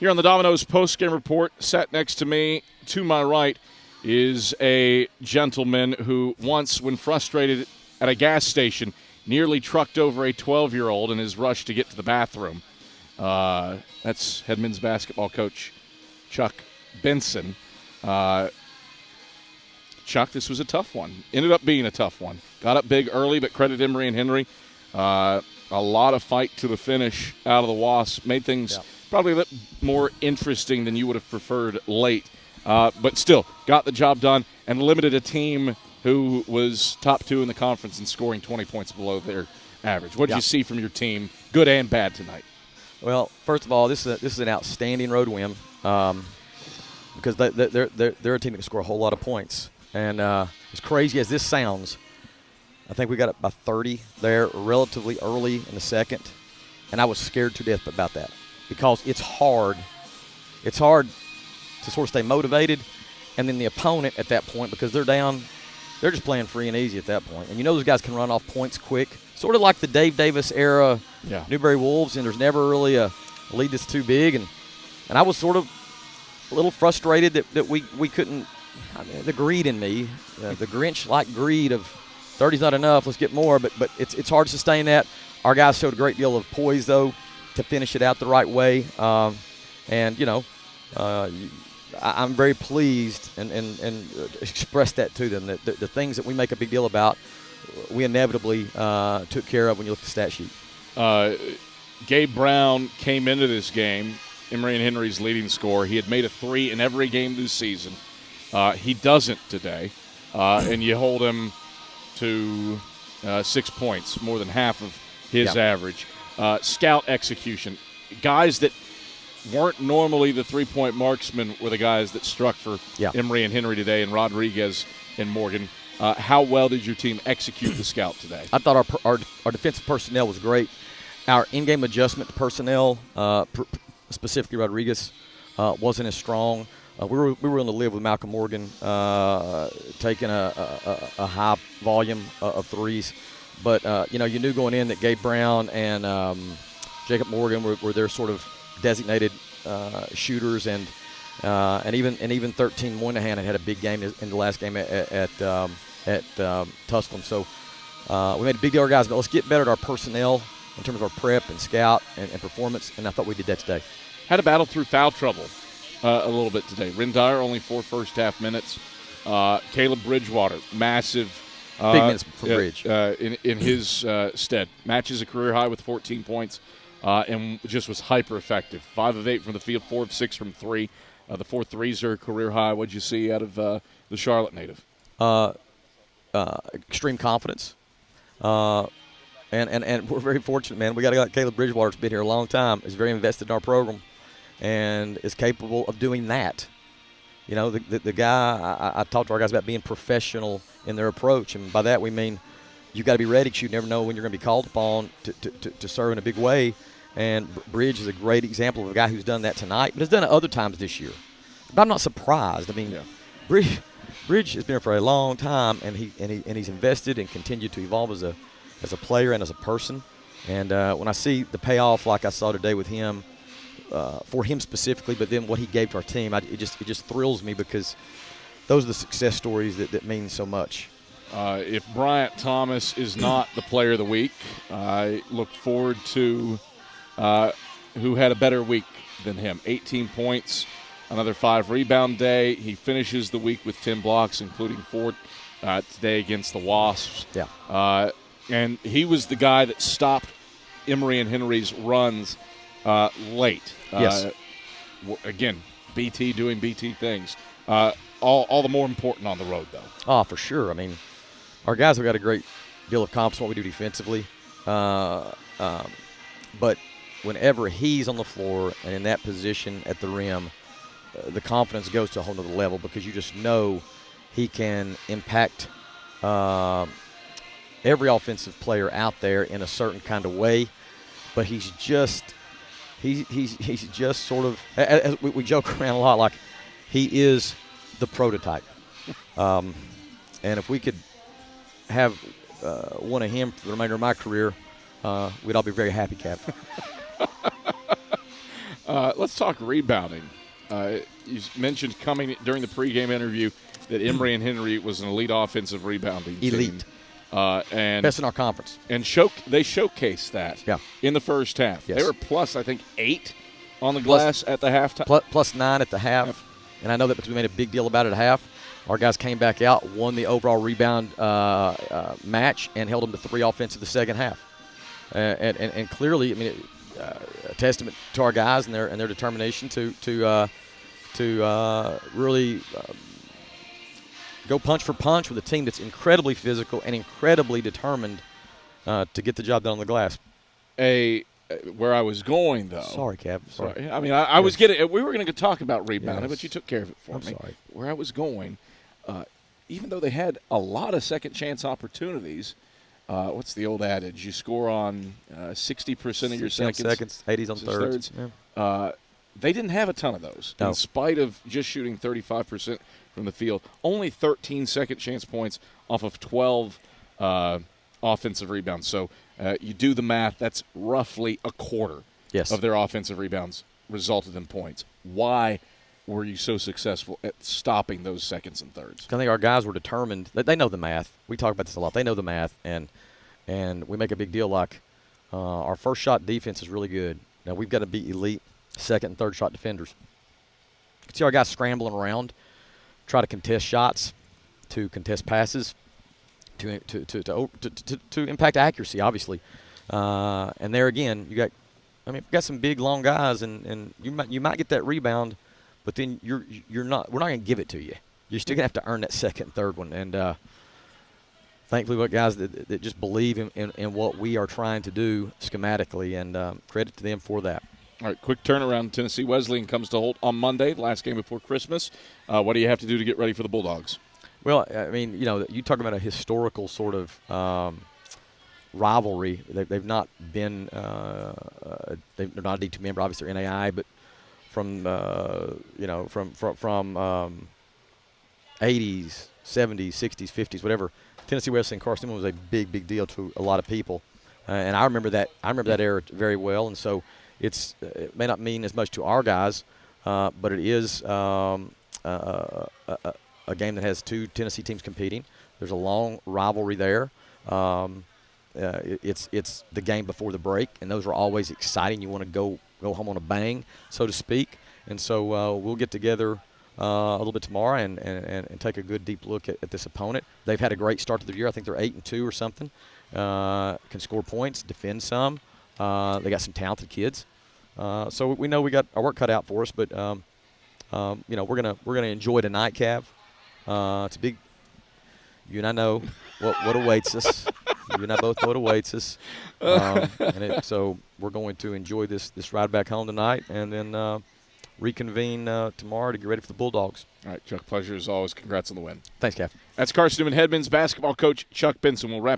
Here on the Domino's postgame report, sat next to me, to my right, is a gentleman who once, when frustrated at a gas station, nearly trucked over a 12-year-old in his rush to get to the bathroom. That's head men's basketball coach Chuck Benson. Chuck, this was a tough one. Ended up being a tough one. Got up big early, but credit Emory and Henry. A lot of fight to the finish out of the Wasps. Made things probably a bit more interesting than you would have preferred late. But still, got the job done and limited a team who was top 2 in the conference in scoring 20 points below their average. What did you see from your team, good and bad, tonight? Well, first of all, this is an outstanding road win because they're a team that can score a whole lot of points. And as crazy as this sounds, I think we got up by 30 there relatively early in the second, and I was scared to death about that because it's hard. It's hard to sort of stay motivated, and then the opponent at that point, because they're down, they're just playing free and easy at that point. And you know those guys can run off points quick, sort of like the Dave Davis era Newberry Wolves, and there's never really a lead that's too big. And I was sort of a little frustrated that we couldn't – I mean, the greed in me, the Grinch-like greed of 30's not enough, let's get more. But it's hard to sustain that. Our guys showed a great deal of poise, though, to finish it out the right way. And, you know, I'm very pleased and express that to them, that the things that we make a big deal about, we inevitably took care of when you look at the stat sheet. Gabe Brown came into this game, Emory and Henry's leading scorer. He had made a 3 in every game this season. He doesn't today, and you hold him to 6 points, more than half of his average. Scout execution. Guys that weren't normally the three-point marksmen were the guys that struck for Emory and Henry today, and Rodriguez and Morgan. How well did your team execute the scout today? I thought our defensive personnel was great. Our in-game adjustment to personnel, specifically Rodriguez, wasn't as strong. We were willing to live with Malcolm Morgan taking a high volume of threes. But, you knew going in that Gabe Brown and Jacob Morgan were their sort of designated shooters, and even 13 Moynihan had a big game in the last game at Tusculum. So we made a big deal, guys, but let's get better at our personnel in terms of our prep and scout and performance, and I thought we did that today. Had a battle through foul trouble a little bit today. Rindire, only 4 first-half minutes. Caleb Bridgewater, massive. Big minutes for Bridge. In his stead. Matches a career high with 14 points. And just was hyper-effective. 5 of 8 from the field, 4 of 6 from 3. The 4 threes are a career high. What did you see out of the Charlotte native? Extreme confidence. And we're very fortunate, man. We got a guy like Caleb Bridgewater who's been here a long time, is very invested in our program, and is capable of doing that. You know, the guy, I talked to our guys about being professional in their approach, and by that we mean you got to be ready because you never know when you're going to be called upon to serve in a big way. And Bridge is a great example of a guy who's done that tonight, but has done it other times this year. But I'm not surprised. I mean, Bridge has been here for a long time, and he's invested and continued to evolve as a player and as a person. And when I see the payoff like I saw today with him, for him specifically, but then what he gave to our team, it just thrills me because those are the success stories that mean so much. If Bryant Thomas is not the player of the week, I look forward to who had a better week than him. 18 points, another 5 rebound day. He finishes the week with 10 blocks, including 4 today against the Wasps. And he was the guy that stopped Emory and Henry's runs late. Again, BT doing BT things. All the more important on the road, though. Oh, for sure. I mean, our guys have got a great deal of confidence in what we do defensively. But whenever he's on the floor and in that position at the rim, the confidence goes to a whole nother level because you just know he can impact every offensive player out there in a certain kind of way. But he's just sort of, as we joke around a lot, like he is the prototype. And if we could have one of him for the remainder of my career, we'd all be very happy, Cap. Let's talk rebounding. You mentioned coming during the pregame interview that Emory and Henry was an elite offensive rebounding team. Elite. And Best in our conference. And they showcased that in the first half. Yes. They were plus, I think, 8 on the glass at the halftime. Plus 9 at the half. And I know that because we made a big deal about it at half. Our guys came back out, won the overall rebound match, and held them to 3 offensive the second half. And clearly, I mean, a testament to our guys and their determination to really go punch for punch with a team that's incredibly physical and incredibly determined to get the job done on the glass. Where I was going, though. Sorry, Cav. Sorry. I mean, I was getting. We were going to talk about rebounding, Yes. but you took care of it for I'm me. sorry. Where I was going, even though they had a lot of second chance opportunities, what's the old adage? You score on 60% of your seconds, 80s on thirds. Yeah. They didn't have a ton of those. No. In spite of just shooting 35% from the field, only 13 second chance points off of 12 offensive rebounds. So you do the math, that's roughly a quarter of their offensive rebounds resulted in points. Why were you so successful at stopping those seconds and thirds? I think our guys were determined. They know the math. We talk about this a lot. They know the math, and we make a big deal like our first shot defense is really good. Now we've got to be elite second and third shot defenders. You can see our guys scrambling around, try to contest shots, to contest passes, to impact accuracy, obviously. And there again, we've got some big, long guys, and you might get that rebound, but then we're not going to give it to you. You're still going to have to earn that second and third one. And thankfully, we've got guys that just believe in what we are trying to do schematically, and credit to them for that. All right, quick turnaround. Tennessee Wesleyan comes to Holt on Monday, last game before Christmas. What do you have to do to get ready for the Bulldogs? Well, I mean, you talk about a historical sort of rivalry. They've not been they're not a D2 member, obviously they're NAI, but from 80s, 70s, 60s, 50s, whatever. Tennessee Wesleyan Carson-Newman was a big deal to a lot of people, and I remember that era very well. And so it may not mean as much to our guys, but it is a game that has 2 Tennessee teams competing. There's a long rivalry there. It's the game before the break, and those are always exciting. You want to go home on a bang, so to speak. And so we'll get together a little bit tomorrow and take a good deep look at this opponent. They've had a great start to the year. I think they're 8-2 or something. Can score points, defend some. They got some talented kids. So we know we got our work cut out for us, but we're gonna enjoy tonight, Cav. It's a big. You and I know what awaits us. You and I both know what awaits us. So we're going to enjoy this ride back home tonight, and then reconvene tomorrow to get ready for the Bulldogs. All right, Chuck, pleasure as always. Congrats on the win. Thanks, Cav. That's Carson-Newman head men's basketball coach Chuck Benson. We'll wrap